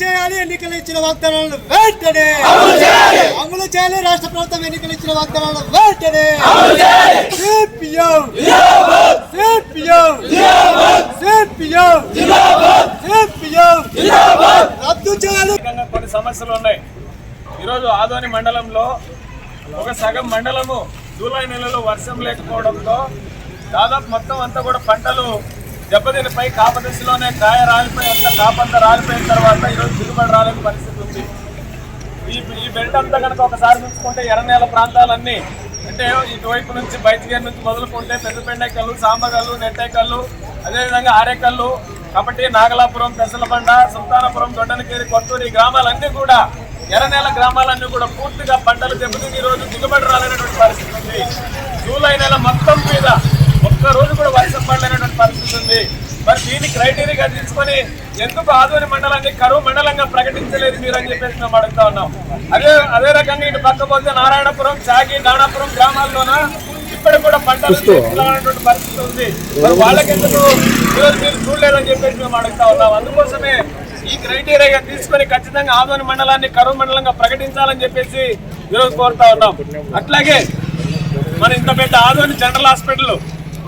చేయాలి, ఎన్నికలు ఇచ్చిన వాగ్దానాలను వెంటనే అమలు చేయాలి, రాష్ట్ర ప్రభుత్వం ఎన్నికలు ఇచ్చిన వాగ్దానాలను వెంటనే రద్దు చేయాలి. కొన్ని సమస్యలు ఉన్నాయి. ఈరోజు ఆదోని మండలంలో ఒక సగం మండలము జూలై నెలలో వర్షం లేకపోవడంతో దాదాపు మొత్తం అంతా కూడా పంటలు దెబ్బతినిపై కాపదశలోనే కాయ రాలిపోయి అంతా కాపంతా రాలిపోయిన తర్వాత ఈరోజు దిగుబడి రాలేని పరిస్థితి ఉంది. ఈ బెల్ట్ అంతా కనుక ఒకసారి చూసుకుంటే ఎర్రనేల ప్రాంతాలన్నీ అంటే ఇటువైపు నుంచి బయటగేరు నుంచి మొదలుకుంటే పెద్దపెండకల్లు, సాంబగల్లు, నెట్టేకల్లు, అదేవిధంగా ఆరేకల్లు, కాబట్టి నాగలాపురం, పెసలబండ, సుల్తానాపురం, దొడ్డనకేరి, కొత్తూరు గ్రామాలన్నీ కూడా ఎర్రనేల గ్రామాలన్నీ కూడా పూర్తిగా పంటలు దెబ్బతిని ఈరోజు దిగుబడి రాలేనటువంటి పరిస్థితి ఉంది. జూలై నెల మొత్తం మీద ఒక్కరోజు కూడా వర్షం పడలేనటువంటి పరిస్థితి ఉంది. మరి దీన్ని క్రైటీరియాగా తీసుకొని ఎందుకు ఆదోని మండలాన్ని కరువు మండలంగా ప్రకటించలేదు మీరు అని చెప్పేసి మేము అడుగుతా ఉన్నాం. అదే రకంగా ఇటు పక్క పోతే నారాయణపురం, చాగి, దానాపురం గ్రామాల్లోన ఇక్కడ కూడా పంటలు తీసుకురావాలన్నటువంటి పరిస్థితి ఉంది. మరి వాళ్ళకి ఎందుకు ఈరోజు మీరు చూడలేదని చెప్పేసి మేము అడుగుతా ఉన్నాం. అందుకోసమే ఈ క్రైటీరియాగా తీసుకొని ఖచ్చితంగా ఆదోని మండలాన్ని కరువు మండలంగా ప్రకటించాలని చెప్పేసి ఈరోజు కోరుతా ఉన్నాం. అట్లాగే మన ఇంత పెద్ద ఆదోని జనరల్ హాస్పిటల్,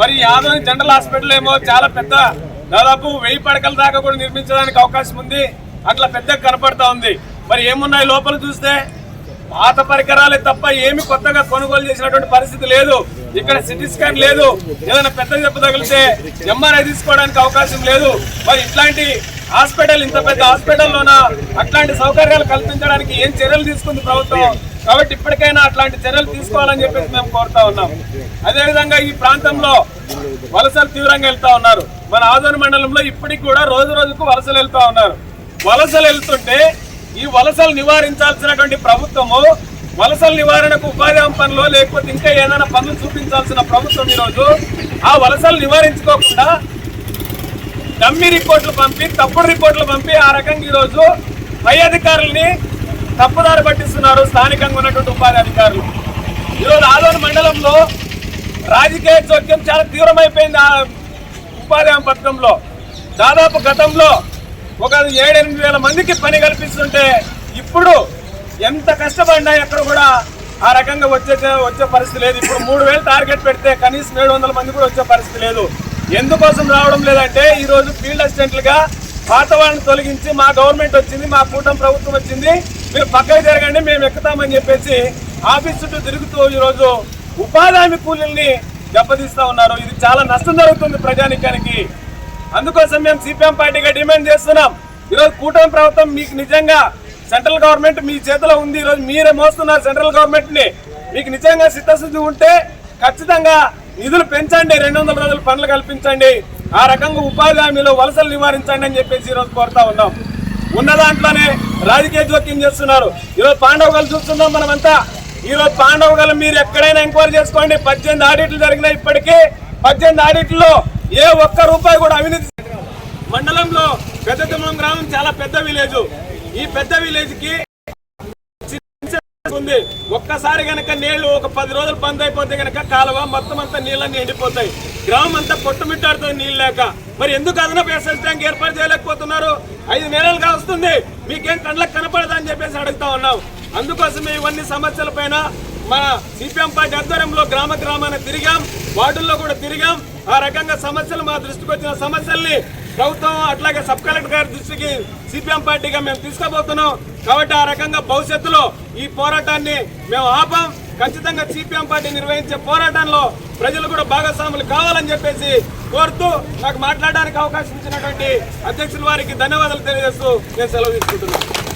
మరి ఈ ఆదోని జనరల్ హాస్పిటల్ ఏమో చాలా పెద్ద, దాదాపు 1000 పడకల దాకా కూడా నిర్మించడానికి అవకాశం ఉంది. అట్లా పెద్దగా కనపడతా ఉంది. మరి ఏమున్నాయి లోపల చూస్తే పాత పరికరాలే తప్ప ఏమి కొత్తగా కొనుగోలు చేసినటువంటి పరిస్థితి లేదు. ఇక్కడ సిటీ స్కాన్ లేదు, ఏదైనా పెద్ద దెబ్బ తగిలితే ఎంఆర్ఐ తీసుకోవడానికి అవకాశం లేదు. మరి ఇట్లాంటి హాస్పిటల్, ఇంత పెద్ద హాస్పిటల్లోన అట్లాంటి సౌకర్యాలు కల్పించడానికి ఏం చర్యలు తీసుకుంది ప్రభుత్వం? కాబట్టి ఇప్పటికైనా అట్లాంటి చర్యలు తీసుకోవాలని చెప్పేసి మేము కోరుతా ఉన్నాం. అదేవిధంగా ఈ ప్రాంతంలో వలసలు తీవ్రంగా వెళ్తా ఉన్నారు. మన ఆదోని మండలంలో ఇప్పటికి కూడా రోజు రోజుకు వలసలు వెళ్తా ఉన్నారు. వలసలు వెళ్తుంటే ఈ వలసలు నివారించాల్సినటువంటి ప్రభుత్వము వలసల నివారణకు ఉపాధి పనులు లేకపోతే ఇంకా ఏదైనా పనులు చూపించాల్సిన ప్రభుత్వం ఈరోజు ఆ వలసలు నివారించుకోకుండా డమ్మీ రిపోర్ట్లు పంపి, తప్పుడు రిపోర్ట్లు పంపి ఆ రకంగా ఈరోజు పై అధికారులని తప్పుదారి పట్టిస్తున్నారు స్థానికంగా ఉన్నటువంటి ఉపాధి అధికారులు. ఈరోజు ఆదోని మండలంలో రాజకీయ జోక్యం చాలా తీవ్రమైపోయింది. ఆ ఉపాధి హామీ పథకంలో దాదాపు గతంలో ఒక 7-8 వేల మందికి పని కల్పిస్తుంటే ఇప్పుడు ఎంత కష్టపడినా ఎక్కడ కూడా ఆ రకంగా వచ్చే పరిస్థితి లేదు. ఇప్పుడు 3000 టార్గెట్ పెడితే కనీసం 700 మంది కూడా వచ్చే పరిస్థితి లేదు. ఎందుకోసం రావడం లేదంటే ఈరోజు ఫీల్డ్ అసిస్టెంట్లుగా పాత వాళ్ళని తొలగించి మా గవర్నమెంట్ వచ్చింది, మా కూటమి ప్రభుత్వం వచ్చింది, మీరు పక్కకు జరగండి, మేము ఎక్కుతామని చెప్పేసి ఆఫీస్ చుట్టూ తిరుగుతూ ఈరోజు ఉపాధి హామీ కూలీల్ని దెబ్బతీస్తా ఉన్నారు. ఇది చాలా నష్టం జరుగుతుంది ప్రజానికానికి. అందుకోసం మేము సిపిఎం పార్టీగా డిమాండ్ చేస్తున్నాం. ఈరోజు కూటమి ప్రభుత్వం మీకు నిజంగా సెంట్రల్ గవర్నమెంట్ మీ చేతిలో ఉంది, ఈరోజు మీరే మోస్తున్నారు సెంట్రల్ గవర్నమెంట్ ని. మీకు నిజంగా చిత్తశుద్ధి ఉంటే ఖచ్చితంగా నిధులు పెంచండి, 200 రోజులు పనులు కల్పించండి, ఆ రకంగా ఉపాధి హామీలో వలసలు నివారించండి అని చెప్పేసి ఈరోజు కోరుతా ఉన్నాం. ఉన్న దాంట్లోనే రాజకీయ జోక్యం చేస్తున్నారు. ఈరోజు పాండవగలు చూస్తున్నాం మనమంతా. ఈరోజు పాండవగలు మీరు ఎక్కడైనా ఎంక్వైరీ చేసుకోండి. 18 ఆడిట్లు జరిగినాయి. ఇప్పటికీ 18 ఆడిట్లో ఏ ఒక్క రూపాయి కూడా అవినీతి. మండలంలో పెద్దతుమ్మం గ్రామం చాలా పెద్ద విలేజ్. ఈ పెద్ద విలేజ్ కి ఉంది. ఒక్కసారి గనక నీళ్లు ఒక 10 రోజులు బంద్ అయిపోతే గనక కాలువ మొత్తం అంతా నీళ్ళన్నీ ఎండిపోతాయి. గ్రామం అంతా కొట్టుమిట్టాడుతుంది నీళ్ళు లేక. మరి ఎందుకు అదనపు ఎస్ఎస్ ట్యాంక్ ఏర్పాటు చేయలేకపోతున్నారు? 5 నెలలుగా వస్తుంది, మీకేం కళ్ళకు కనపడదని చెప్పేసి అడుగుతా ఉన్నాం. అందుకోసమే ఇవన్నీ సమస్యల పైన మన సిపిఎం పార్టీ ఆధ్వర్యంలో గ్రామాన తిరిగాం, వార్డుల్లో కూడా తిరిగాం. ఆ రకంగా సమస్యలు మా దృష్టికి వచ్చిన సమస్యల్ని ప్రభుత్వం అట్లాగే సబ్ కలెక్టర్ గారి దృష్టికి సిపిఎం పార్టీగా మేము తీసుకుపోతున్నాం. కాబట్టి ఆ రకంగా భవిష్యత్తులో ఈ పోరాటాన్ని మేము ఆపం. ఖచ్చితంగా సిపిఎం పార్టీ నిర్వహించే పోరాటంలో ప్రజలు కూడా భాగస్వాములు కావాలని చెప్పేసి కోరుతూ నాకు మాట్లాడడానికి అవకాశం ఇచ్చినటువంటి అధ్యక్షుల వారికి ధన్యవాదాలు తెలియజేస్తూ నేను సెలవు తీసుకుంటున్నాను.